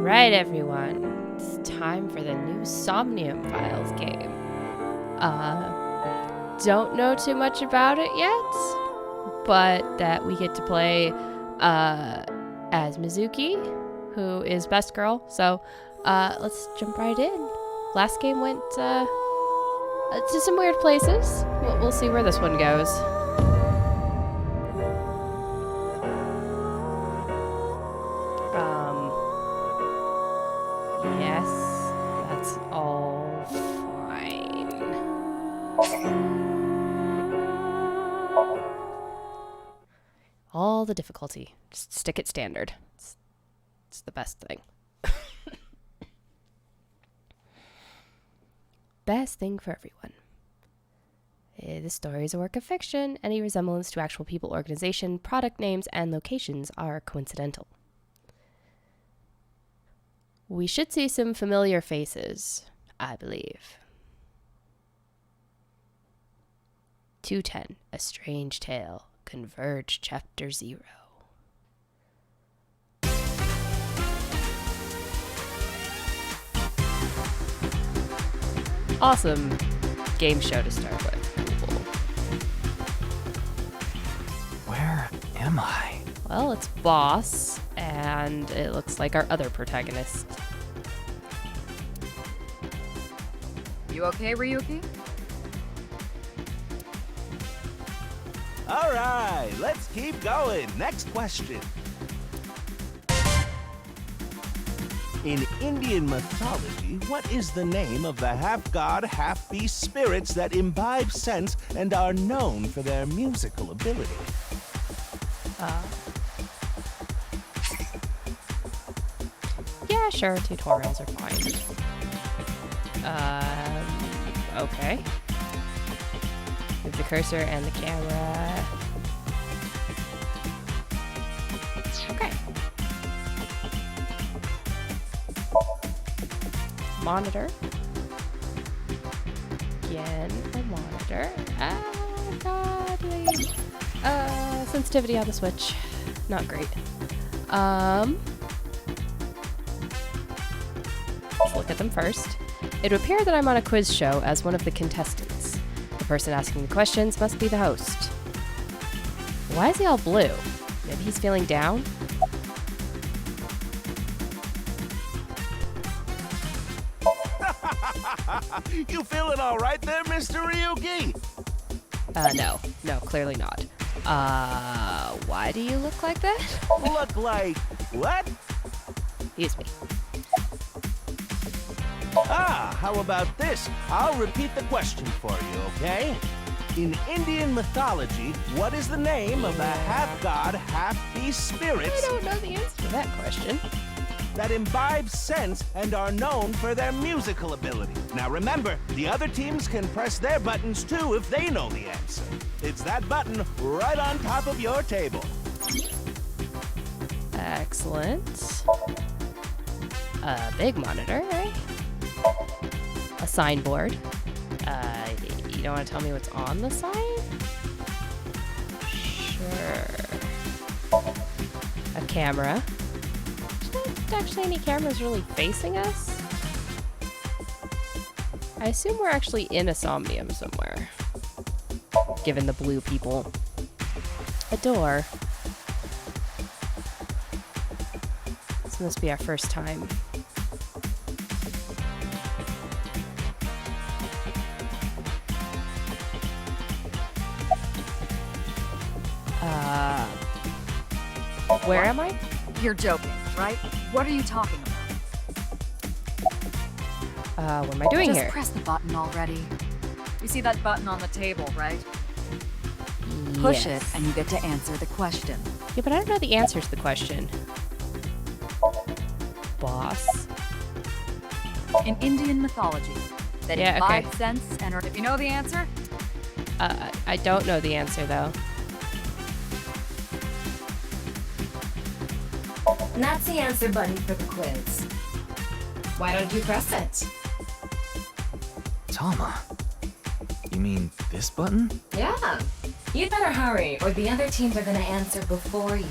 Right, everyone. It's time for the new Somnium Files game. Don't know too much about it yet, but that we get to play as Mizuki, who is best girl. So let's jump right in. Last game went to some weird places. We'll see where this one goes. Yes, that's all fine. All the difficulty. Just stick it standard. It's the best thing. Best thing for everyone. This story is a work of fiction. Any resemblance to actual people, organization, product names, and locations are coincidental. We should see some familiar faces, I believe. 210, A Strange Tale, Converge Chapter 0. Awesome game show to start with. Cool. Where am I? Well, it's Boss, and it looks like our other protagonist. You okay, Ryuki? All right, let's keep going. Next question. In Indian mythology, what is the name of the half-god, half-beast spirits that imbibe sense and are known for their musical ability? Yeah, sure, tutorials are fine. Okay. Move the cursor and the camera. Okay. Monitor. Again, a monitor. Godly. Sensitivity on the Switch. Not great. Let's look at them first. It would appear that I'm on a quiz show as one of the contestants. The person asking the questions must be the host. Why is he all blue? Maybe he's feeling down? You feeling all right there, Mr. Ryuki? No, clearly not. Why do you look like that? Look like what? Excuse me. How about this? I'll repeat the question for you, okay? In Indian mythology, what is the name of the half-god, half-beast spirits I don't know the answer to that question. that imbibe sense and are known for their musical ability? Now remember, the other teams can press their buttons too if they know the answer. It's that button right on top of your table. Excellent. A big monitor, right? A signboard. You don't want to tell me what's on the sign? Sure. A camera. There's not actually any cameras really facing us. I assume we're actually in a somnium somewhere, given the blue people. A door. This must be our first time. Where am I? You're joking, right? What are you talking about? What am I doing Just here? press the button already. You see that button on the table, right? Push it, and you get to answer the question. Yeah, but I don't know the answer to the question. Boss. In Indian mythology, that Yeah, imbibe okay. sense and if you know the answer, I don't know the answer, though. And that's the answer button for the quiz. Why don't you press it? Tama. You mean this button? Yeah. You'd better hurry, or the other teams are gonna answer before you.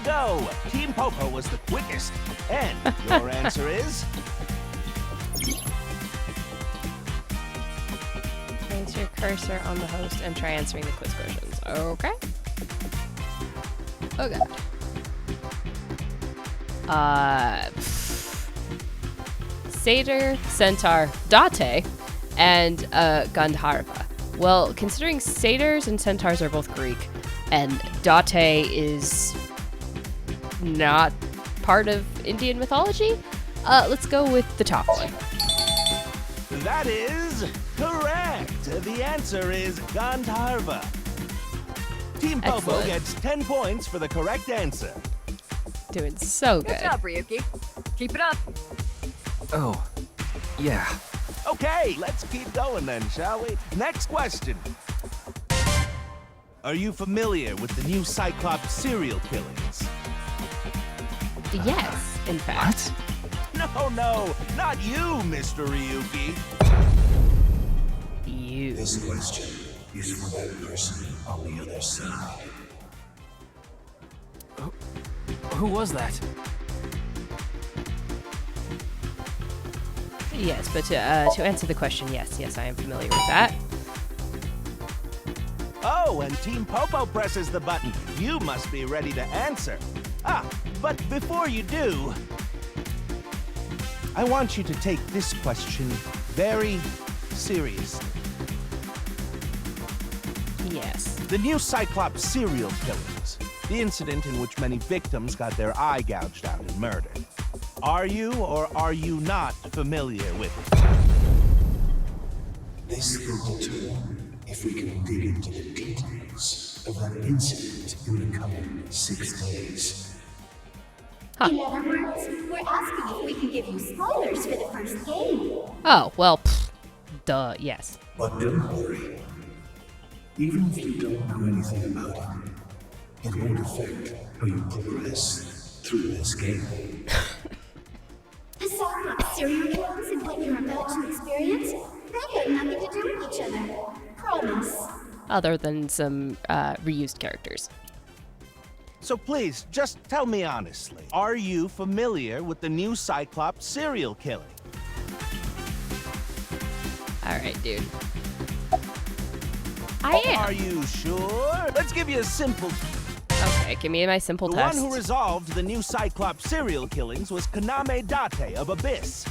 go. Team Popo was the quickest. And your answer is? Place your cursor on the host and try answering the quiz questions. Okay. Oh god. Satyr, Centaur, Date, and Gandharva. Well, considering satyrs and centaurs are both Greek, and Date is not part of Indian mythology, let's go with the top one. That is correct. The answer is Gandharva. Team Popo Excellent. gets 10 points for the correct answer. Doing so good. Good job, Ryuki. Keep it up. Oh, yeah. Okay, let's keep going then, shall we? Next question. Are you familiar with the new Cyclops serial killings? Yes, in fact. What? No, not you, Mr. Ryuki. You. This question is for that person on the other side. Who was that? Yes, but to answer the question, yes, I am familiar with that. Oh, and Team Popo presses the button. You must be ready to answer. But before you do, I want you to take this question very seriously. Yes. The new Cyclops serial killings. The incident in which many victims got their eye gouged out and murdered. Are you or are you not familiar with it? This will determine if we can dig into the details of that incident in the coming 6 days. In other words, we're asking if we can give you spoilers for the first game. Oh, well, duh, yes. But don't worry. Even if you don't know anything about it, it won't affect how you progress through this game. The Cyclops serial killings and what you're about to experience, they have nothing to do with each other. Promise. Other than some reused characters. So please, just tell me honestly. Are you familiar with the new Cyclops serial killing? Alright, dude. I am. Are you sure? Let's give you a simple... Okay, give me my simple The test. one who resolved the new Cyclops serial killings was Kaname Date of Abyss.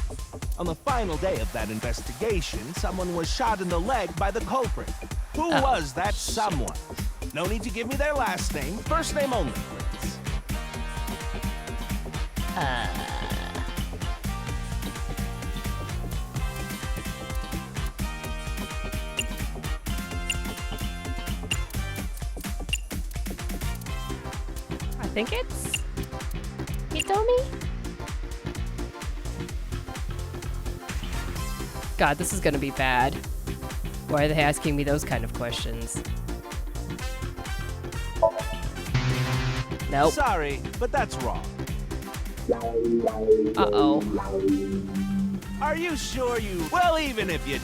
On the final day of that investigation, someone was shot in the leg by the culprit. Who was that someone? No need to give me their last name. First name only, please. I think it's Hitomi? God, this is gonna be bad. Why are they asking me those kind of questions? Nope. Sorry, but that's wrong. Uh-oh. Are you sure you... Well, even if you...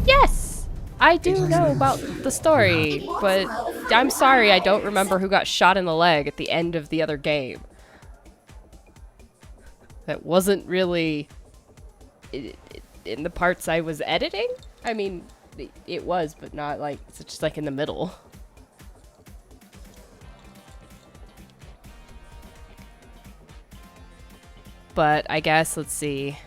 Yes! I do know about the story, but I'm sorry I don't remember who got shot in the leg at the end of the other game. That wasn't really in the parts I was editing? I mean, it was, but not like, it's just like in the middle. But I guess, let's see.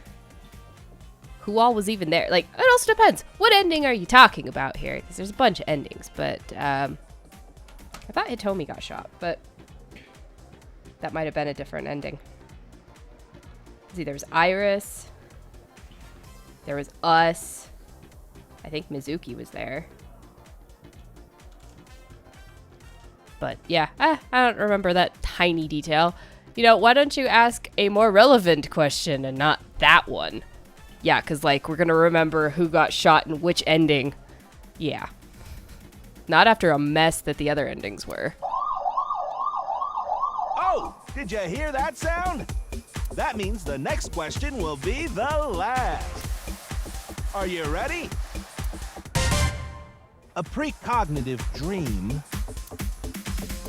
Who all was even there? Like, it also depends. What ending are you talking about here? Because there's a bunch of endings, but I thought Hitomi got shot, but that might have been a different ending. See, there was Iris. There was us. I think Mizuki was there. But yeah, I don't remember that tiny detail. You know, why don't you ask a more relevant question and not that one? Yeah, because, like, we're going to remember who got shot in which ending. Yeah. Not after a mess that the other endings were. Oh, did you hear that sound? That means the next question will be the last. Are you ready? A precognitive dream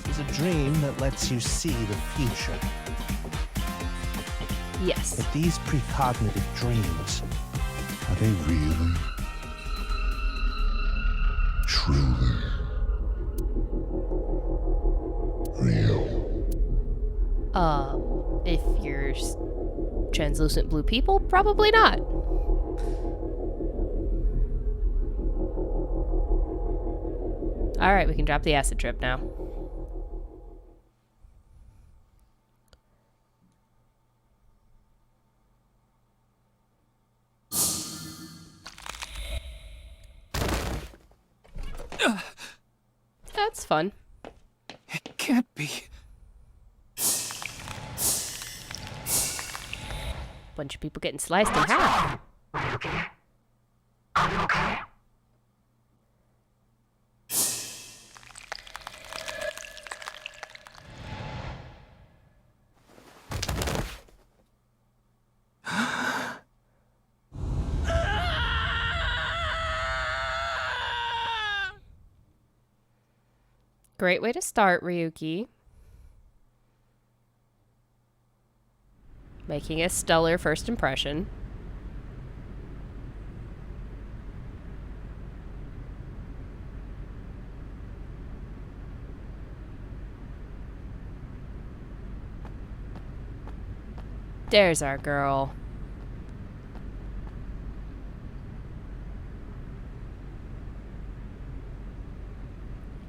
is a dream that lets you see the future. Yes. But these precognitive dreams, Are they really? Truly? Real? If you're translucent blue people, probably not. Alright, we can drop the acid trip now. That's fun. It can't be. Bunch of people getting sliced in half. Great way to start, Ryuki. Making a stellar first impression. There's our girl.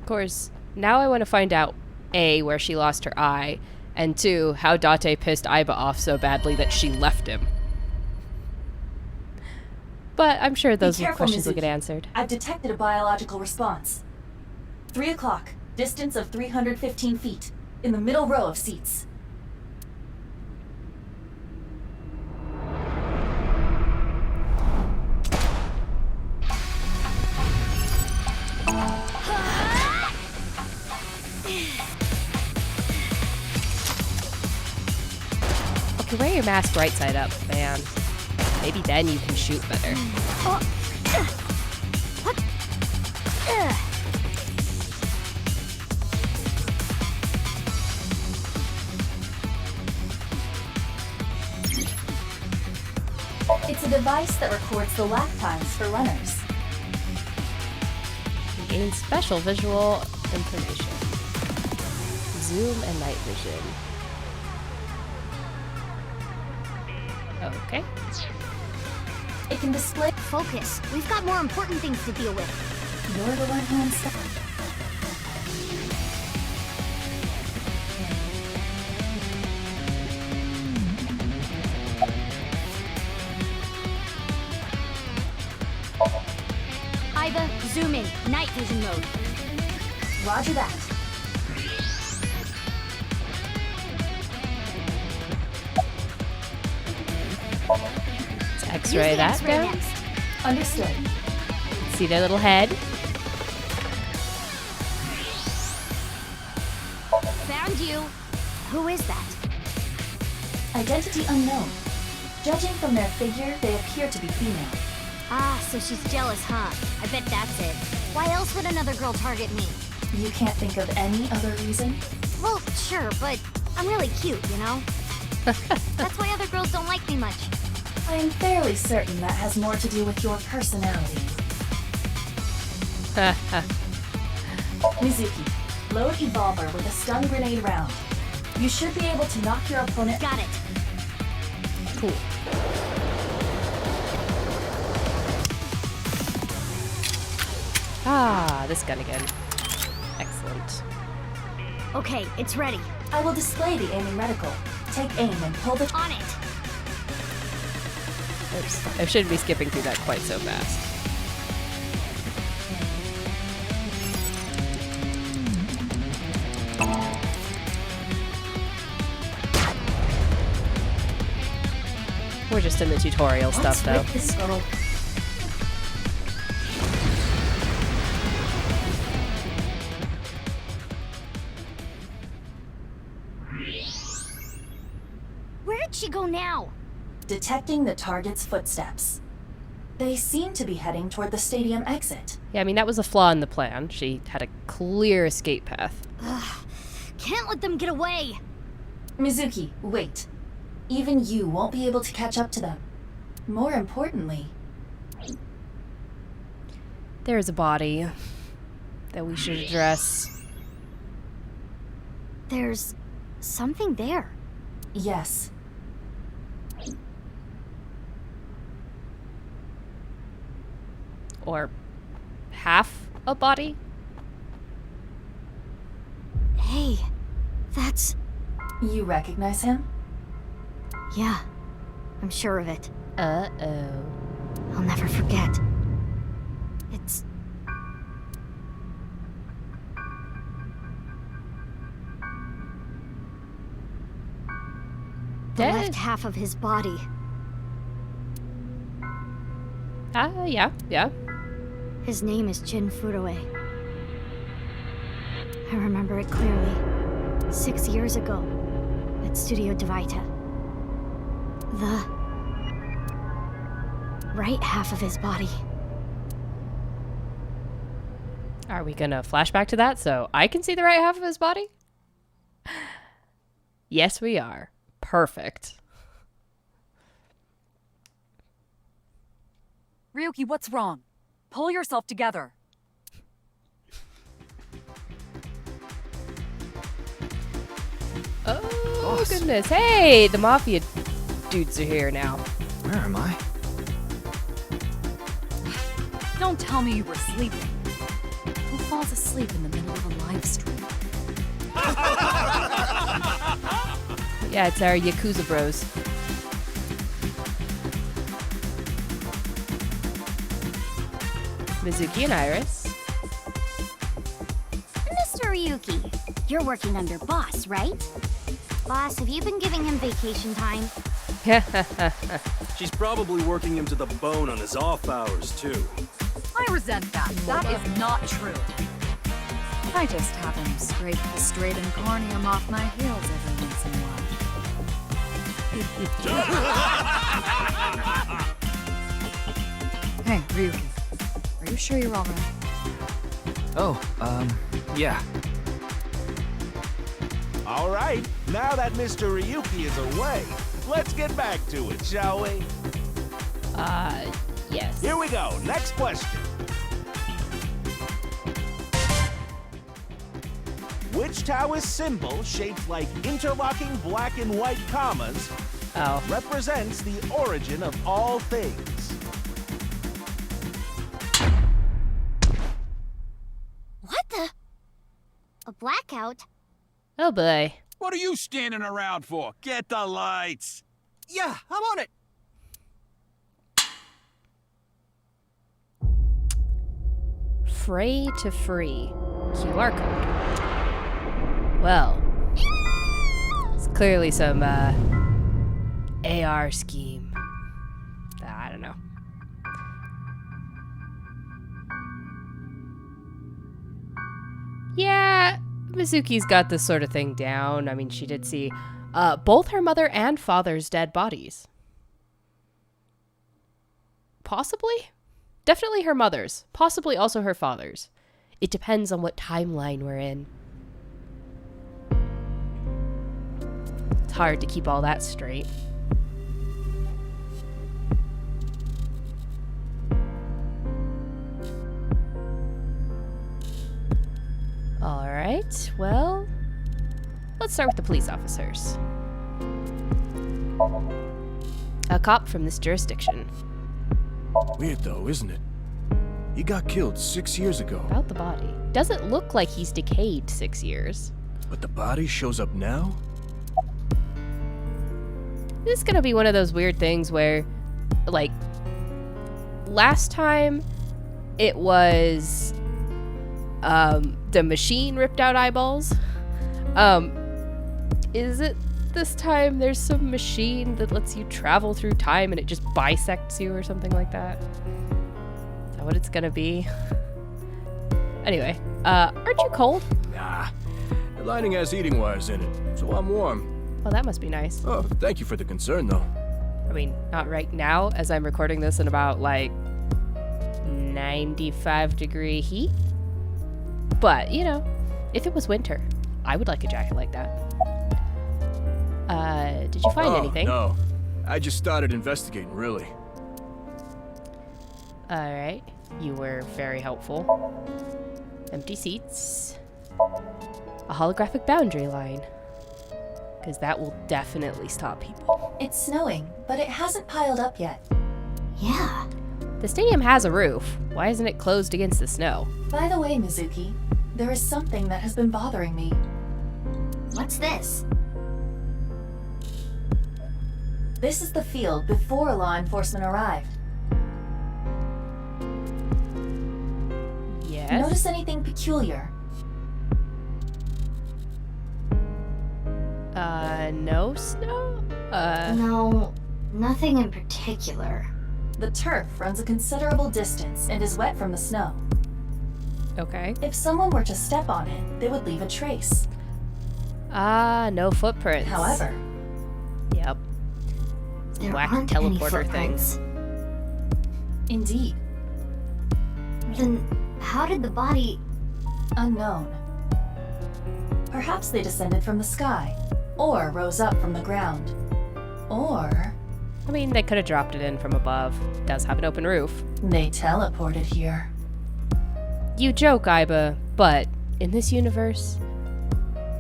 Of course, now I want to find out, A, where she lost her eye, and 2, how Date pissed Aiba off so badly that she left him. But I'm sure those questions will get answered. I've detected a biological response. 3 o'clock, distance of 315 feet, in the middle row of seats. Okay, wear your mask right side up, man. Maybe then you can shoot better. It's a device that records the lap times for runners. Gain special visual information. Zoom and night vision. Okay. It can display. Focus. We've got more important things to deal with. You're the right-hand side. Aiba, zoom in. Night vision mode. Roger that. Let's Use X-ray the that X-ray down. next. Understood. See their little head? Found you. Who is that? Identity unknown. Judging from their figure, they appear to be female. Ah, so she's jealous, huh? I bet that's it. Why else would another girl target me? You can't think of any other reason? Well, sure, but I'm really cute, you know? That's why other girls don't like me much. I am fairly certain that has more to do with your personality. Mizuki, load Evolver with a stun grenade round. You should be able to knock your opponent. Got it. Cool. Ah, this gun again. Excellent. Okay, it's ready. I will display the aiming reticle. Take aim and pull the. On it. Oops. I shouldn't be skipping through that quite so fast. We're just in the tutorial stuff, though. Let's rip this girl. Where did she go now? Detecting the target's footsteps. They seem to be heading toward the stadium exit. Yeah, I mean, that was a flaw in the plan. She had a clear escape path. can't let them get away. Mizuki, wait. Even you won't be able to catch up to them. More importantly, There's a body that we should address. There's something there. yes. Or half a body? Hey, that's... You recognize him? Yeah, I'm sure of it. Uh-oh. I'll never forget. It's... the Dead? left half of his body. Yeah. His name is Jin Furue. I remember it clearly. 6 years ago, at Studio Devita. The right half of his body. Are we gonna flashback to that so I can see the right half of his body? Yes, we are. Perfect. Ryuki, what's wrong? Pull yourself together. Oh, Boss. goodness. Hey, the mafia dudes are here now. Where am I? Don't tell me you were sleeping. Who falls asleep in the middle of a live stream? Yeah, it's our Yakuza bros. Mizuki and Iris. Mr. Ryuki, you're working under boss, right? Boss, have you been giving him vacation time? She's probably working him to the bone on his off hours, too. I resent that. That is not true. I just have him scrape the straight and corneum off my heels every once in a while. Hey, Ryuki. Are you sure you're alright? Oh, yeah. All right, now that Mr. Ryuki is away, let's get back to it, shall we? Yes. Here we go. Next question. Which Taoist symbol, shaped like interlocking black and white commas, Oh. represents the origin of all things? What the? A blackout? Oh boy. What are you standing around for? Get the lights! Yeah, I'm on it. Fray to free. QR code. Well. It's clearly some, AR scheme. I don't know. Yeah, Mizuki's got this sort of thing down. I mean, she did see both her mother and father's dead bodies. Possibly? Definitely her mother's. Possibly also her father's. It depends on what timeline we're in. It's hard to keep all that straight. Alright, well, let's start with the police officers. A cop from this jurisdiction. Weird though, isn't it? He got killed 6 years ago, About the body. Doesn't look like he's decayed 6 years. but the body shows up now? This is gonna be one of those weird things where, like, last time it was, the machine ripped out eyeballs. Is it this time there's some machine that lets you travel through time and it just bisects you or something like that? Is that what it's gonna be? Anyway, aren't you cold? Nah. The lining has heating wires in it, so I'm warm. Well, that must be nice. Oh, thank you for the concern, though. I mean, not right now, as I'm recording this in about, like, 95-degree heat. But, you know, if it was winter. I would like a jacket like that. Did you find anything? No. I just started investigating, really. Alright. You were very helpful. Empty seats. A holographic boundary line. Because that will definitely stop people. It's snowing, but it hasn't piled up yet. Yeah. The stadium has a roof. Why isn't it closed against the snow? By the way, Mizuki, there is something that has been bothering me. What's this? This is the field before law enforcement arrived. Yes. Notice anything peculiar? No snow? No, nothing in particular. The turf runs a considerable distance and is wet from the snow. Okay. If someone were to step on it, they would leave a trace. No footprints. However, Yep. There Whack aren't any teleporter footprints. indeed, Then how did the body... unknown. Perhaps they descended from the sky, or rose up from the ground. Or I mean, they could have dropped it in from above. It does have an open roof. they teleported here. You joke, Iba, but in this universe,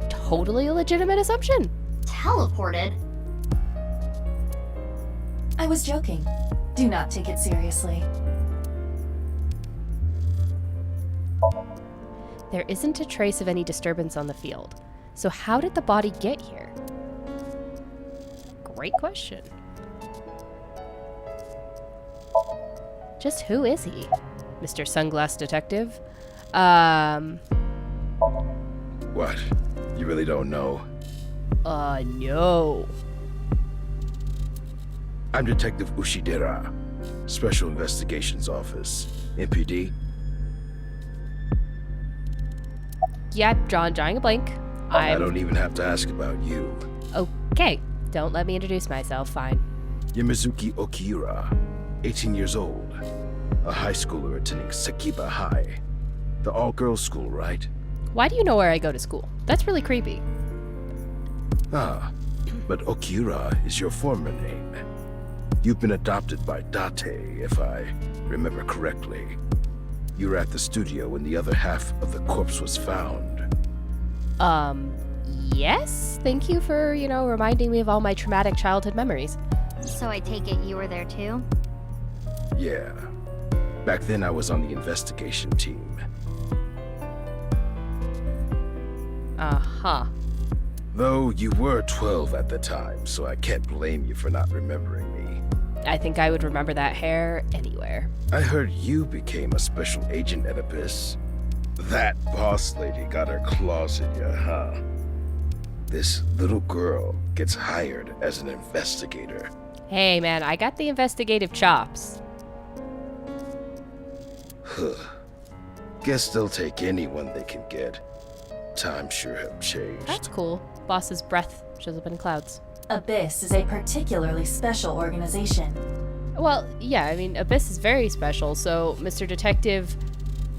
totally a legitimate assumption. teleported? I was joking. Do not take it seriously. There isn't a trace of any disturbance on the field. So how did the body get here? Great question. Just who is he? Mr. Sunglass Detective? What? You really don't know? No. I'm Detective Ushidera, Special Investigations Office, MPD. Yeah, drawing a blank. I don't even have to ask about you. Okay, don't let me introduce myself, fine. You're Mizuki Okiura, 18 years old, a high schooler attending Sekiba High, the all-girls school, right? Why do you know where I go to school? That's really creepy. Ah, but Okiura is your former name. You've been adopted by Date, if I remember correctly. You were at the studio when the other half of the corpse was found. Yes? Thank you for, reminding me of all my traumatic childhood memories. So I take it you were there too? Yeah. Back then I was on the investigation team. Uh-huh. Though you were 12 at the time, so I can't blame you for not remembering me. I think I would remember that hair anywhere. I heard you became a special agent at Abyss. That boss lady got her claws in you, huh? This little girl gets hired as an investigator. Hey, man, I got the investigative chops. Huh. Guess they'll take anyone they can get. Times sure have changed. That's cool. Boss's breath shows up in clouds. Abyss is a particularly special organization. Well, yeah, I mean, Abyss is very special, so, Mr. Detective,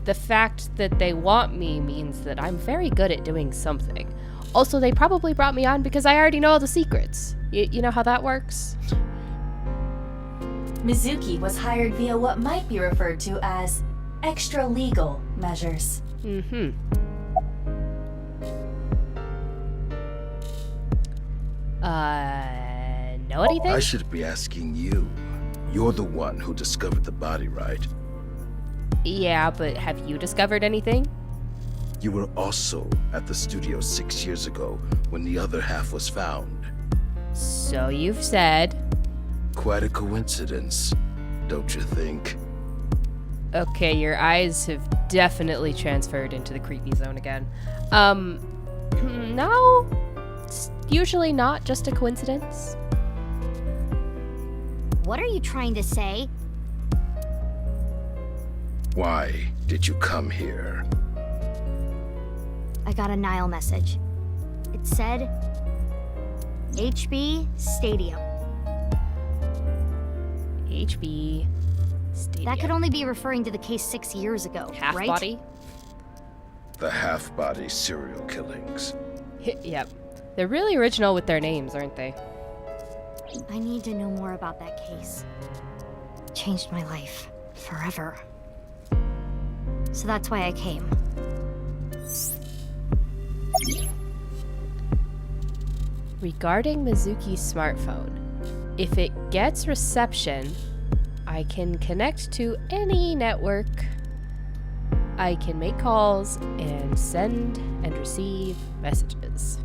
the fact that they want me means that I'm very good at doing something. Also, they probably brought me on because I already know all the secrets. You know how that works? Mizuki was hired via what might be referred to as extra-legal measures. Mm-hmm. Know anything? I should be asking you. You're the one who discovered the body, right? Yeah, but have you discovered anything? You were also at the studio 6 years ago when the other half was found. So you've said. Quite a coincidence, don't you think? Okay, your eyes have definitely transferred into the creepy zone again. No, it's usually not just a coincidence. What are you trying to say? Why did you come here? I got a Nile message. It said, HB Stadium. HB Stadium. That could only be referring to the case 6 years ago, half right? body. The half-body serial killings. Yep. They're really original with their names, aren't they? I need to know more about that case. Changed my life. Forever. So that's why I came. Regarding Mizuki's smartphone, if it gets reception, I can connect to any network. I can make calls and send and receive messages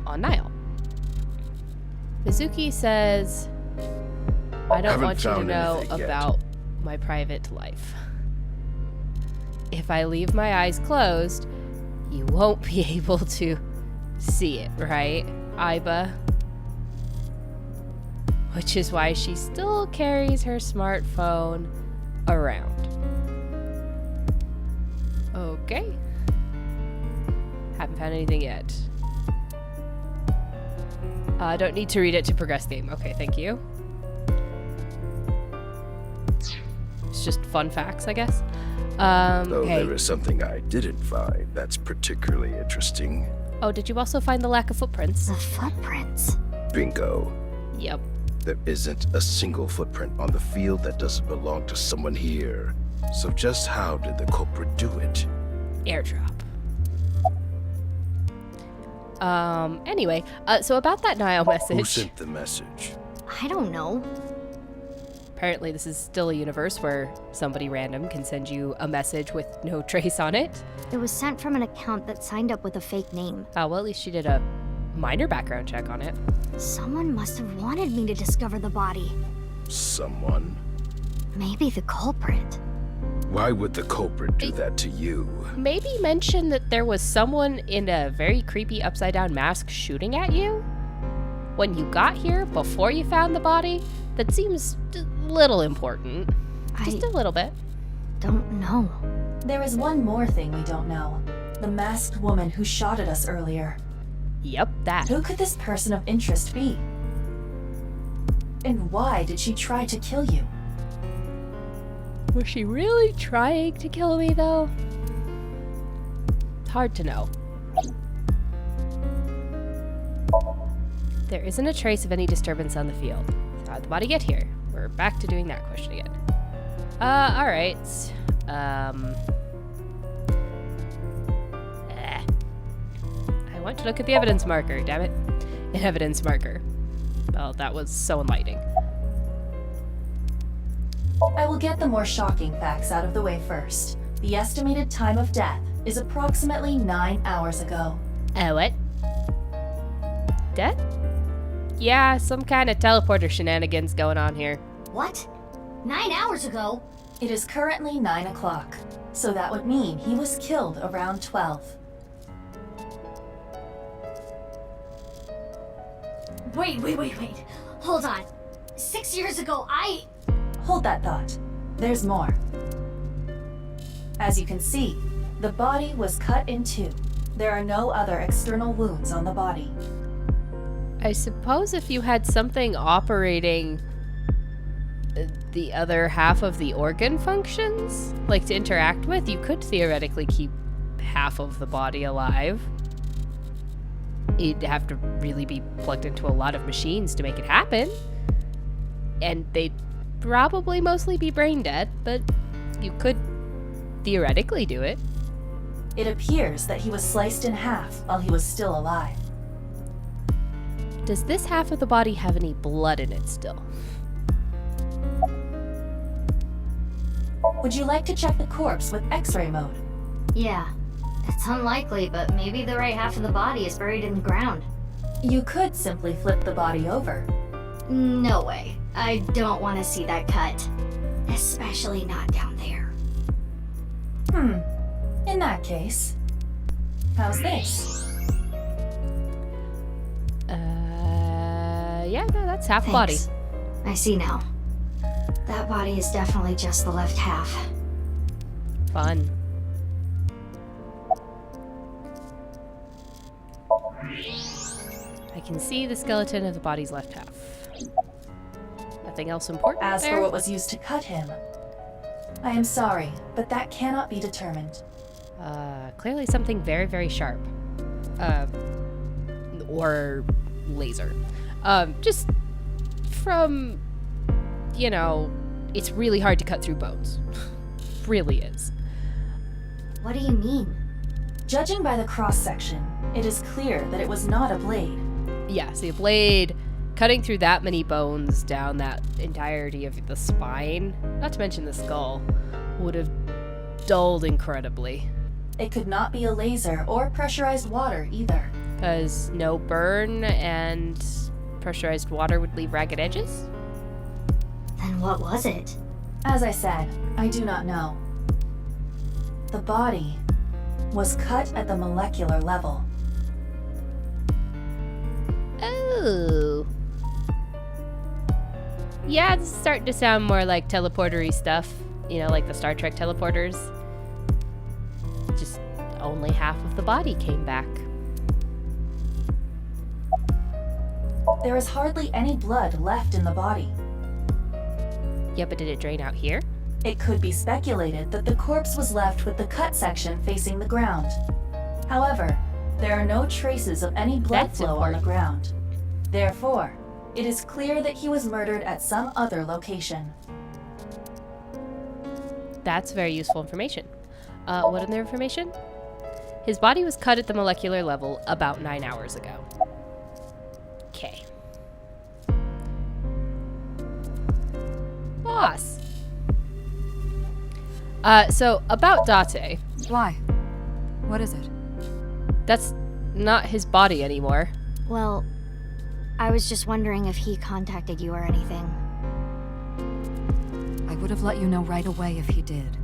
on Nile. Mizuki says, I don't Haven't want you to found know anything yet. about my private life. If I leave my eyes closed, you won't be able to see it, right, Aiba? Which is why she still carries her smartphone around. Okay. Haven't found anything yet. I don't need to read it to progress the game. Okay, thank you. It's just fun facts, I guess. Though Okay. there is something I didn't find that's particularly interesting. Oh, did you also find the lack of footprints? The footprints. Bingo. Yep. There isn't a single footprint on the field that doesn't belong to someone here. So just how did the culprit do it? Airdrop. Anyway, so about that Nile Who message. sent the message? I don't know. Apparently this is still a universe where somebody random can send you a message with no trace on it. It was sent from an account that signed up with a fake name. Well, at least she did a minor background check on it. Someone must have wanted me to discover the body. Someone? Maybe the culprit. Why would the culprit do that to you? Maybe mention that there was someone in a very creepy upside down mask shooting at you when you got here before you found the body. That seems a little important. Just a little bit. Don't know. There is one more thing we don't know. The masked woman who shot at us earlier. Yep, that. Who could this person of interest be? And why did she try to kill you? Was she really trying to kill me, though? It's hard to know. There isn't a trace of any disturbance on the field. So how'd the body get here? We're back to doing that question again. Alright. I want to look at the evidence marker, damn it. An evidence marker. Well, that was so enlightening. I will get the more shocking facts out of the way first. The estimated time of death is approximately 9 hours ago. What? Death? Yeah, some kind of teleporter shenanigans going on here. What? 9 hours ago? It is currently 9 o'clock, so that would mean he was killed around 12. Wait. Hold on. 6 years ago, Hold that thought. There's more. As you can see, the body was cut in two. There are no other external wounds on the body. I suppose if you had something operating the other half of the organ functions, like to interact with, you could theoretically keep half of the body alive. You'd have to really be plugged into a lot of machines to make it happen. And they'd probably mostly be brain dead, but you could theoretically do it. It appears that he was sliced in half while he was still alive. Does this half of the body have any blood in it still? Would you like to check the corpse with X-ray mode? Yeah. It's unlikely, but maybe the right half of the body is buried in the ground. You could simply flip the body over. No way. I don't want to see that cut. Especially not down there. In that case, how's this? Yeah, no, that's half the body. Thanks. I see now. That body is definitely just the left half. Fun. I can see the skeleton of the body's left half. Nothing else important As there? for what was used to cut him, I am sorry, but that cannot be determined. Clearly something very, very sharp. or laser. Just from, you know, it's really hard to cut through bones. Really is. What do you mean? Judging by the cross-section, it is clear that it was not a blade. Yeah, see, a blade cutting through that many bones down that entirety of the spine, not to mention the skull, would have dulled incredibly. It could not be a laser or pressurized water either. Because no burn and pressurized water would leave ragged edges? Then what was it? As I said, I do not know. The body was cut at the molecular level. Oh. Yeah, it's starting to sound more like teleportery stuff. You know, like the Star Trek teleporters. Just only half of the body came back. There is hardly any blood left in the body. Yeah, but did it drain out here? It could be speculated that the corpse was left with the cut section facing the ground. However, there are no traces of any blood That's flow on the important. ground. Therefore, it is clear that he was murdered at some other location. That's very useful information. What other information? His body was cut at the molecular level about 9 hours ago. Okay. Boss. So about Date, Why? What is it? that's not his body anymore. Well, I was just wondering if he contacted you or anything. I would have let you know right away if he did.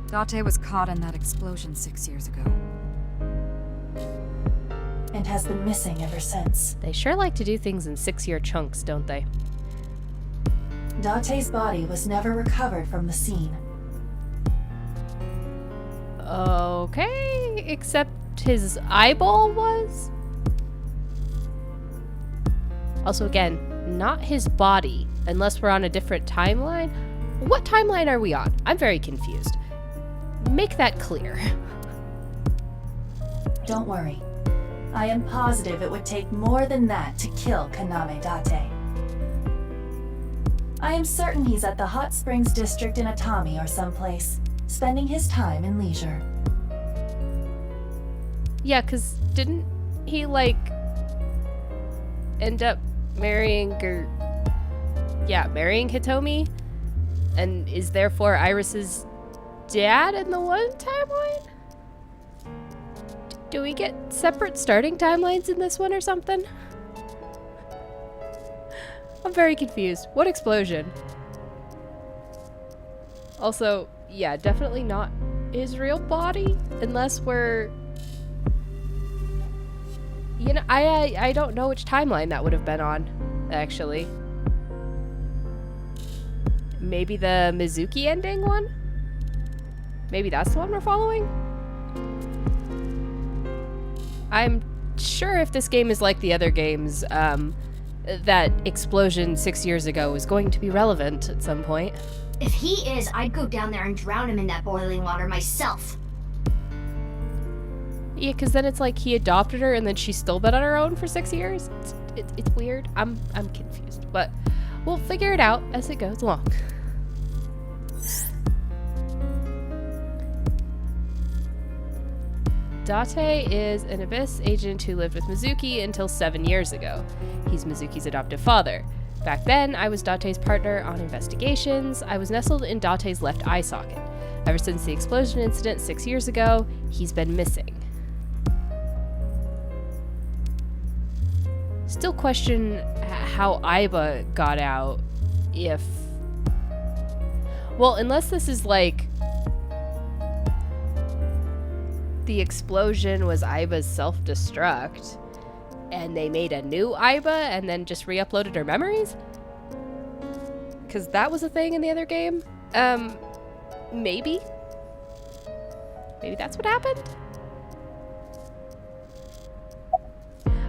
Date was caught in that explosion 6 years ago. And has been missing ever since. They sure like to do things in 6-year chunks, don't they? Date's body was never recovered from the scene. Okay, except his eyeball was? Also, again, not his body, unless we're on a different timeline. What timeline are we on? I'm very confused. Make that clear. Don't worry. I am positive it would take more than that to kill Kaname Date. I am certain he's at the Hot Springs District in Atami or someplace, spending his time in leisure. Yeah, because didn't he, like, end up marrying Hitomi? And is therefore Iris's dad in the one timeline? Do we get separate starting timelines in this one or something? I'm very confused. What explosion? Also, yeah, definitely not his real body, unless we're... You know, I don't know which timeline that would have been on, actually. Maybe the Mizuki ending one? Maybe that's the one we're following? I'm sure if this game is like the other games, that explosion 6 years ago is going to be relevant at some point. If he is, I'd go down there and drown him in that boiling water myself. Yeah, because then it's like he adopted her and then she's still been on her own for 6 years. It's weird. I'm confused, but we'll figure it out as it goes along. Date is an Abyss agent who lived with Mizuki until 7 years ago. He's Mizuki's adoptive father. Back then, I was Date's partner on investigations. I was nestled in Date's left eye socket. Ever since the explosion incident 6 years ago, he's been missing. Still question how Aiba got out if... Well, unless this is like... The explosion was Aiba's self-destruct, and they made a new Aiba and then just re-uploaded her memories? Because that was a thing in the other game? Maybe? Maybe that's what happened?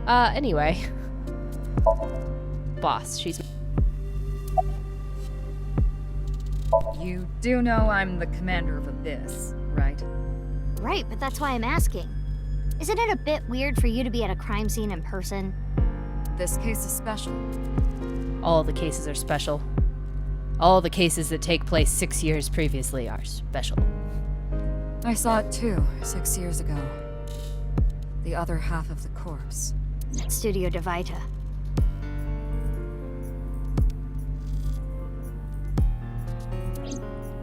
Anyway. Boss, she's... You do know I'm the commander of Abyss, right? Right, but that's why I'm asking. Isn't it a bit weird for you to be at a crime scene in person? This case is special. All the cases are special. All the cases that take place 6 years previously are special. I saw it too, 6 years ago. The other half of the corpse. At Studio Devita.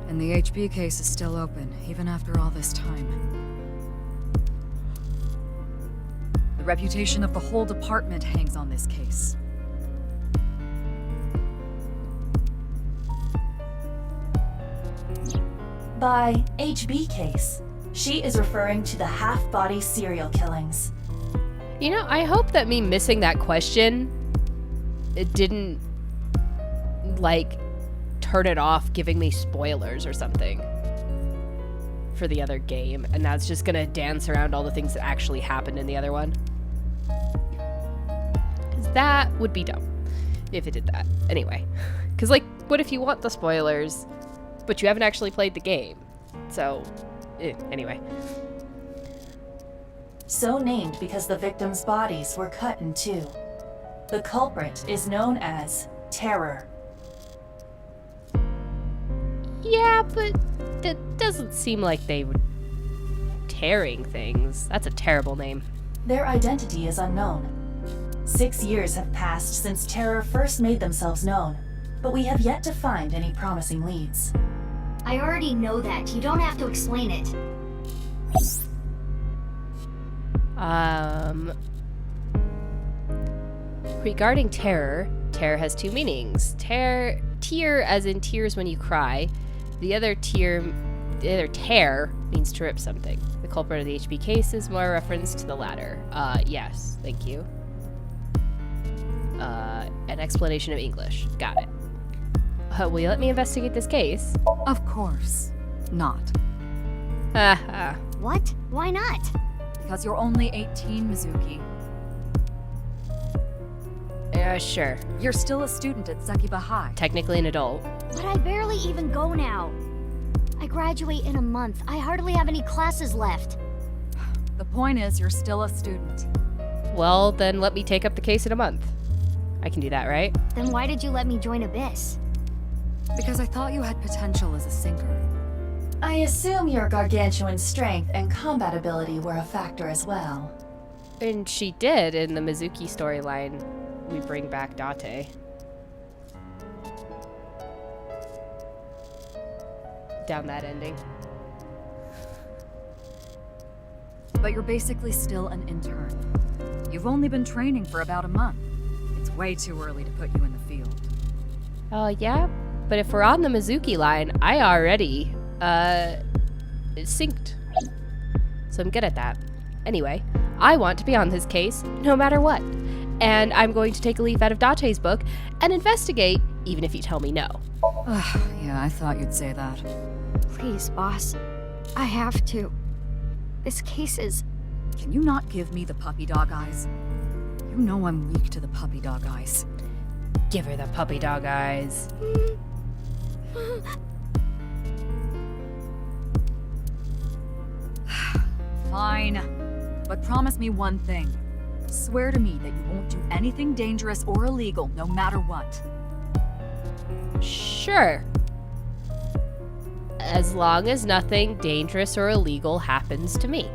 And the HB case is still open, even after all this time. The reputation of the whole department hangs on this case. By HB case, she is referring to the half-body serial killings. You know, I hope that me missing that question, it didn't, like, turn it off giving me spoilers or something for the other game, and that's just gonna dance around all the things that actually happened in the other one. Because that would be dumb if it did that. Anyway, because, like, what if you want the spoilers, but you haven't actually played the game? So, anyway. So named because the victims' bodies were cut in two. The culprit is known as Terror. Yeah, but that doesn't seem like they were tearing things. That's a terrible name. Their identity is unknown. 6 years have passed since Terror first made themselves known, but we have yet to find any promising leads. I already know that. You don't have to explain it. Regarding terror, terror has two meanings. Tear as in tears when you cry. The other tear means to rip something. The culprit of the HB case is more a reference to the latter. Yes, thank you. An explanation of English. Got it. Will you let me investigate this case? Of course. Not. What? Why not? Because you're only 18, Mizuki. Sure. You're still a student at Sekiba High. Technically an adult. But I barely even go now. I graduate in a month. I hardly have any classes left. The point is, you're still a student. Well, then let me take up the case in a month. I can do that, right? Then why did you let me join Abyss? Because I thought you had potential as a sinker. I assume your gargantuan strength and combat ability were a factor as well. And she did in the Mizuki storyline. We bring back Date. Down that ending. But you're basically still an intern. You've only been training for about a month. It's way too early to put you in the field. Yeah, but if we're on the Mizuki line, I already, synced. So I'm good at that. Anyway, I want to be on this case, no matter what. And I'm going to take a leaf out of Date's book and investigate, even if you tell me no. Yeah, I thought you'd say that. Please, boss. I have to. This case is... Can you not give me the puppy dog eyes? You know I'm weak to the puppy dog eyes. Give her the puppy dog eyes. Fine. But promise me one thing. Swear to me that you won't do anything dangerous or illegal, no matter what. Sure. As long as nothing dangerous or illegal happens to me.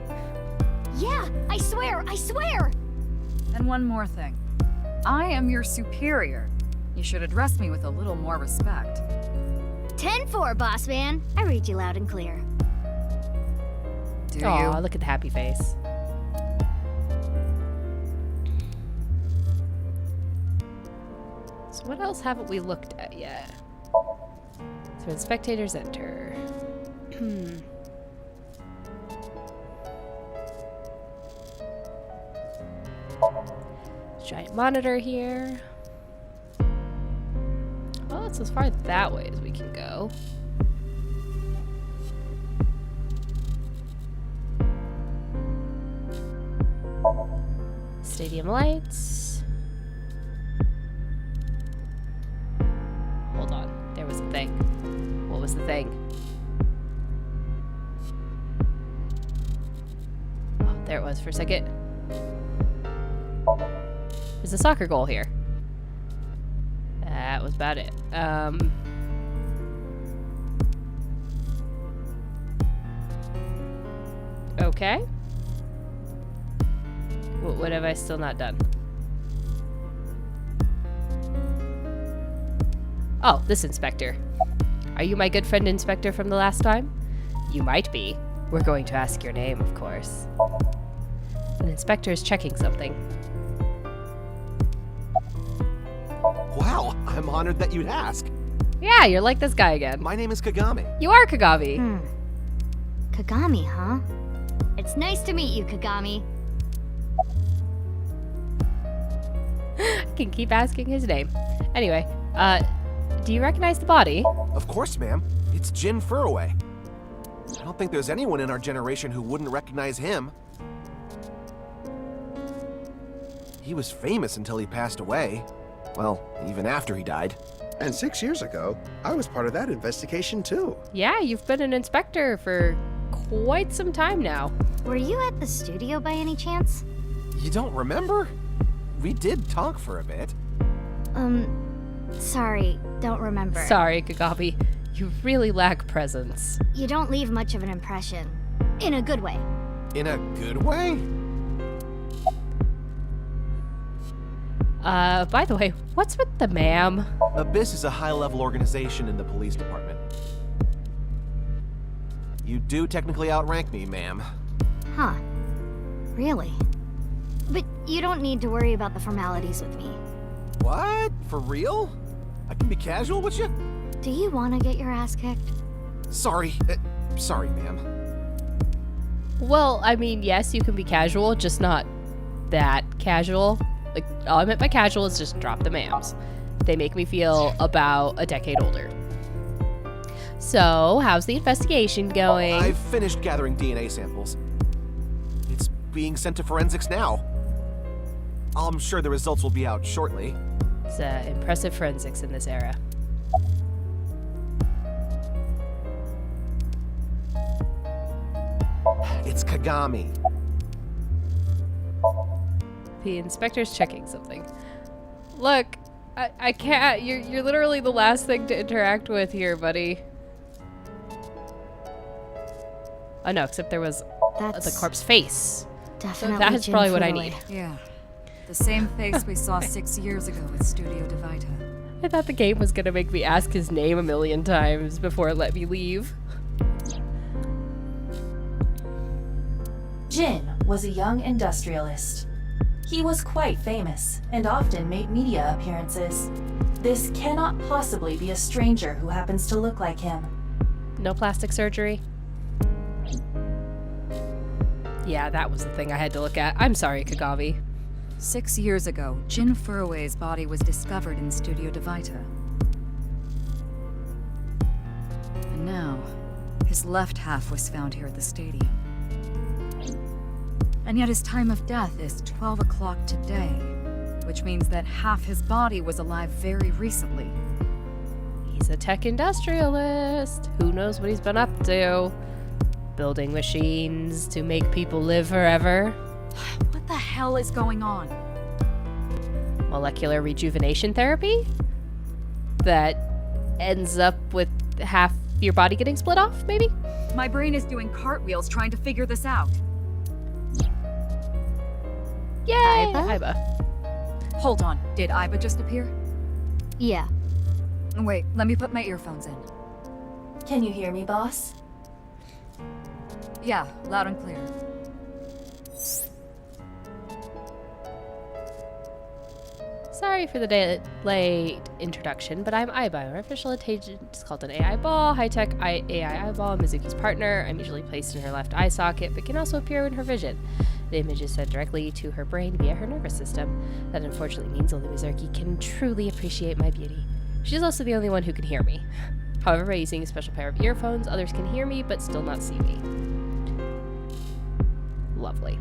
Yeah, I swear, I swear! And one more thing. I am your superior. You should address me with a little more respect. 10-4, boss man. I read you loud and clear. Do Aw, you? look at the happy face. So what else haven't we looked at yet? So when spectators enter. Giant monitor here. Well, it's as far that way as we can go. Stadium lights. Hold on, there was a thing. What was the thing? Oh, there it was for a second. There's a soccer goal here. That was about it. Okay. What have I still not done? Oh, this inspector. Are you my good friend inspector from the last time? You might be. We're going to ask your name, of course. An inspector is checking something. Wow, I'm honored that you'd ask. Yeah, you're like this guy again. My name is Kagami. You are Kagami. Kagami, huh? It's nice to meet you, Kagami. I can keep asking his name. Anyway, do you recognize the body? Of course, ma'am. It's Jin Furroway. I don't think there's anyone in our generation who wouldn't recognize him. He was famous until he passed away. Well, even after he died. And 6 years ago, I was part of that investigation too. Yeah, you've been an inspector for quite some time now. Were you at the studio by any chance? You don't remember? We did talk for a bit. Sorry, don't remember. Sorry, Kagami. You really lack presence. You don't leave much of an impression. In a good way. In a good way? By the way, what's with the ma'am? Abyss is a high-level organization in the police department. You do technically outrank me, ma'am. Huh. Really? But you don't need to worry about the formalities with me. What? For real? I can be casual with you? Do you want to get your ass kicked? Sorry. Sorry, ma'am. Well, I mean, yes, you can be casual, just not that casual. Like, all I meant by casual is just drop the ma'ams. They make me feel about a decade older. So, how's the investigation going? I've finished gathering DNA samples. It's being sent to forensics now. I'm sure the results will be out shortly. It's impressive forensics in this era. It's Kagami. The inspector's checking something. Look, I can't. You're literally the last thing to interact with here, buddy. Oh no, except there was the corpse face. Definitely. So that's probably what I need. Yeah. The same face we saw 6 years ago at Studio DeVita. I thought the game was gonna make me ask his name a million times before it let me leave. Jin was a young industrialist. He was quite famous and often made media appearances. This cannot possibly be a stranger who happens to look like him. No plastic surgery? Yeah, that was the thing I had to look at. I'm sorry, Kagami. 6 years ago, Jin Furroway's body was discovered in Studio DeVita. And now, his left half was found here at the stadium. And yet his time of death is 12 o'clock today, which means that half his body was alive very recently. He's a tech industrialist. Who knows what he's been up to? Building machines to make people live forever. What the hell is going on? Molecular rejuvenation therapy? That ends up with half your body getting split off, maybe? My brain is doing cartwheels trying to figure this out. Yay! Iba. Hold on, did Iba just appear? Yeah. Wait, let me put my earphones in. Can you hear me, boss? Yeah, loud and clear. Sorry for the delayed introduction, but I'm Iba, an artificial intelligence called an AI ball, high-tech AI eyeball, Mizuki's partner. I'm usually placed in her left eye socket, but can also appear in her vision. The image is sent directly to her brain via her nervous system. That unfortunately means only Mizuki can truly appreciate my beauty. She's also the only one who can hear me. However, by using a special pair of earphones, others can hear me but still not see me. Lovely.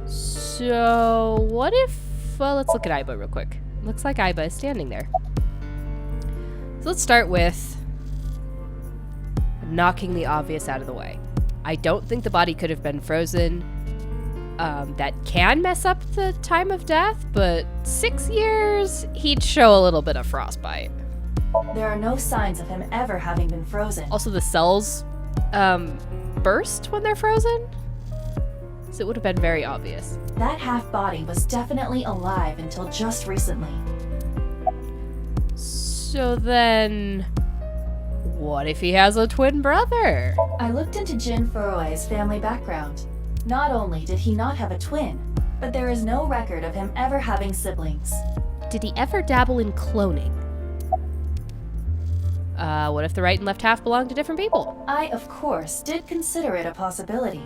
So, what if, let's look at Iba real quick. Looks like Iba is standing there. So let's start with, knocking the obvious out of the way. I don't think the body could have been frozen. That can mess up the time of death, but 6 years, he'd show a little bit of frostbite. There are no signs of him ever having been frozen. Also, the cells burst when they're frozen, so it would have been very obvious. That half-body was definitely alive until just recently. So then, what if he has a twin brother? I looked into Jin Furue's family background. Not only did he not have a twin, but there is no record of him ever having siblings. Did he ever dabble in cloning? What if the right and left half belong to different people? I, of course, did consider it a possibility.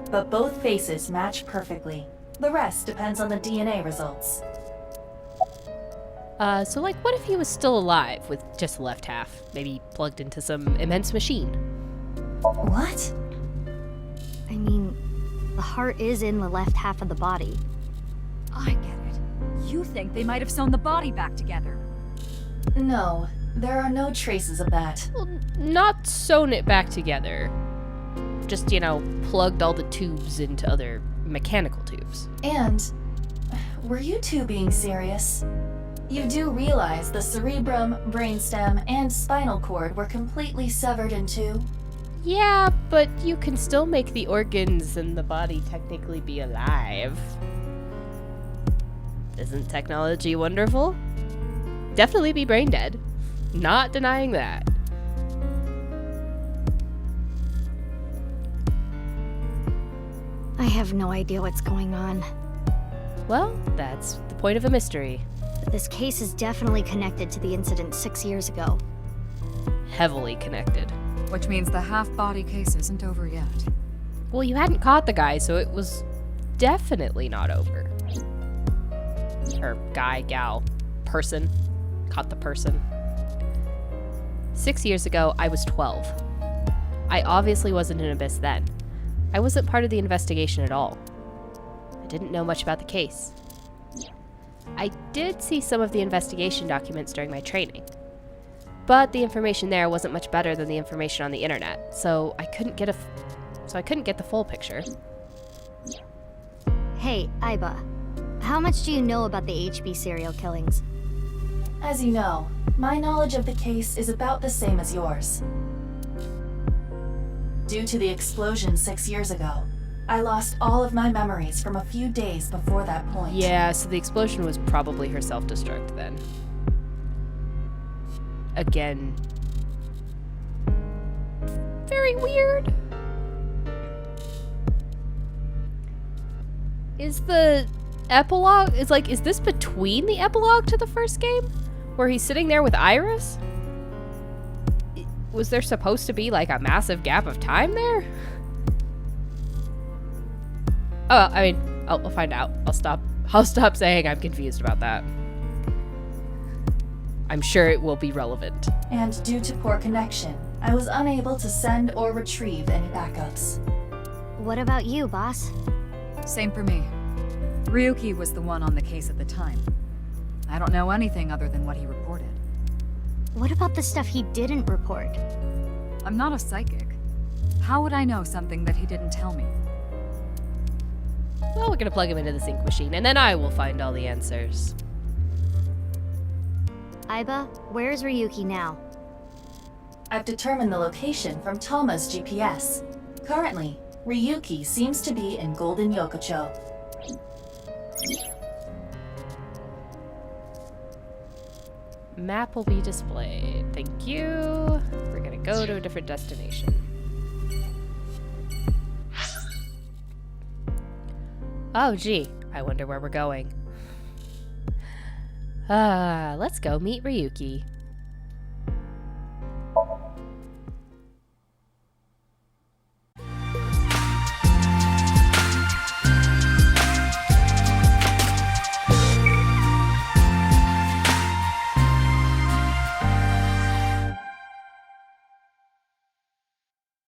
But both faces match perfectly. The rest depends on the DNA results. So like, what if he was still alive with just the left half? Maybe plugged into some immense machine? What? I mean, the heart is in the left half of the body. I get it. You think they might have sewn the body back together. No, there are no traces of that. Well, not sewn it back together. Just, plugged all the tubes into other mechanical tubes. And, were you two being serious? You do realize the cerebrum, brainstem, and spinal cord were completely severed in two? Yeah, but you can still make the organs and the body technically be alive. Isn't technology wonderful? Definitely be brain dead. Not denying that. I have no idea what's going on. Well, that's the point of a mystery. But this case is definitely connected to the incident 6 years ago. Heavily connected. Which means the half-body case isn't over yet. Well, you hadn't caught the guy, so it was definitely not over. Or guy, gal, person. Caught the person. 6 years ago, I was 12. I obviously wasn't in Abyss then. I wasn't part of the investigation at all. I didn't know much about the case. I did see some of the investigation documents during my training. But the information there wasn't much better than the information on the internet, so I couldn't get the full picture. Hey, Aiba. How much do you know about the HB serial killings? As you know, my knowledge of the case is about the same as yours. Due to the explosion 6 years ago, I lost all of my memories from a few days before that point. Yeah, so the explosion was probably her self-destruct then. Again, very weird. Is the epilogue, is this between the epilogue to the first game? Where he's sitting there with Iris? Was there supposed to be like a massive gap of time there? Oh, I mean, we'll find out. I'll stop saying I'm confused about that. I'm sure it will be relevant. And due to poor connection, I was unable to send or retrieve any backups. What about you, boss? Same for me. Ryuki was the one on the case at the time. I don't know anything other than what he reported. What about the stuff he didn't report? I'm not a psychic. How would I know something that he didn't tell me? Well, we're gonna plug him into the sync machine, and then I will find all the answers. Aiba, where's Ryuki now? I've determined the location from Tama's GPS. Currently, Ryuki seems to be in Golden Yokocho. Map will be displayed. Thank you. We're gonna go to a different destination. Oh, gee. I wonder where we're going. Let's go meet Ryuki.